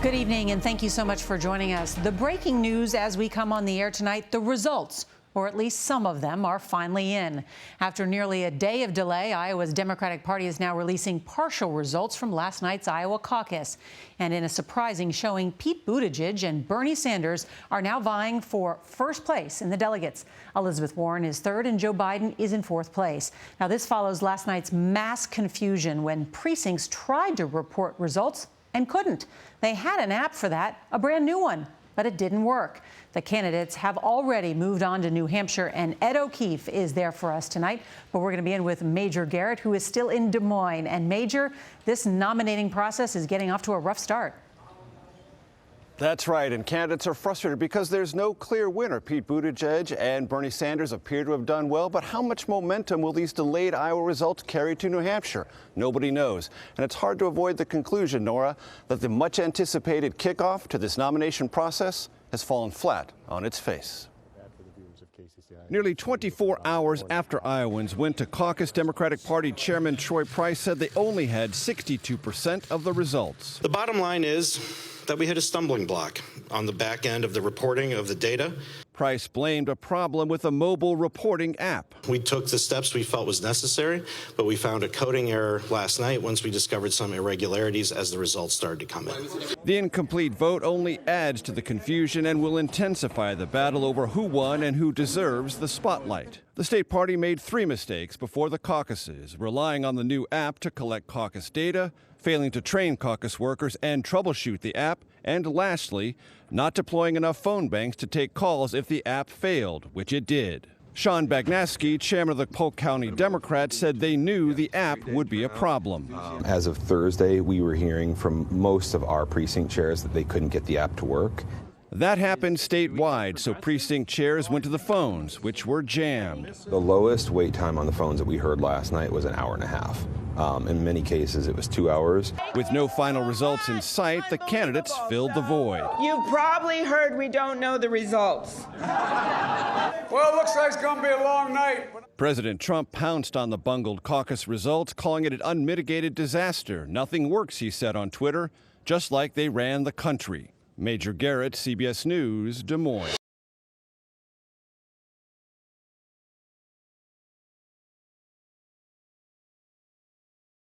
Good evening, and thank you so much for joining us. The breaking news as we come on the air tonight, the results, or at least some of them, are finally in. After nearly a day of delay, Iowa's Democratic Party is now releasing partial results from last night's Iowa caucus. And in a surprising showing, Pete Buttigieg and Bernie Sanders are now vying for first place in the delegates. Elizabeth Warren is third, and Joe Biden is in fourth place. Now, this follows last night's mass confusion when precincts tried to report results and couldn't. They had an app for that, a brand new one, but it didn't work. The candidates have already moved on to New Hampshire, and Ed O'Keefe is there for us tonight. But we're going to be in with Major Garrett, who is still in Des Moines. And Major, this nominating process is getting off to a rough start. That's right, and candidates are frustrated because there's no clear winner. Pete Buttigieg and Bernie Sanders appear to have done well, but how much momentum will these delayed Iowa results carry to New Hampshire? Nobody knows. And it's hard to avoid the conclusion, Nora, that the much-anticipated kickoff to this nomination process has fallen flat on its face. Nearly 24 hours after Iowans went to caucus, Democratic Party Chairman Troy Price said they only had 62% of the results. The bottom line is that we hit a stumbling block on the back end of the reporting of the data. Price blamed a problem with a mobile reporting app. We took the steps we felt was necessary, but we found a coding error last night once we discovered some irregularities as the results started to come in. The incomplete vote only adds to the confusion and will intensify the battle over who won and who deserves the spotlight. The state party made 3 mistakes before the caucuses, relying on the new app to collect caucus data, failing to train caucus workers and troubleshoot the app, and lastly, not deploying enough phone banks to take calls if the app failed, which it did. Sean Bagnaski, chairman of the Polk County Democrats, said they knew the app would be a problem. As of Thursday, we were hearing from most of our precinct chairs that they couldn't get the app to work. That happened statewide, so precinct chairs went to the phones, which were jammed. The lowest wait time on the phones that we heard last night was an hour and a half. In many cases, it was 2 hours. With no final results in sight, the candidates filled the void. You probably heard we don't know the results. Well, it looks like it's going to be a long night. President Trump pounced on the bungled caucus results, calling it an unmitigated disaster. Nothing works, he said on Twitter, just like they ran the country. Major Garrett, CBS News, Des Moines.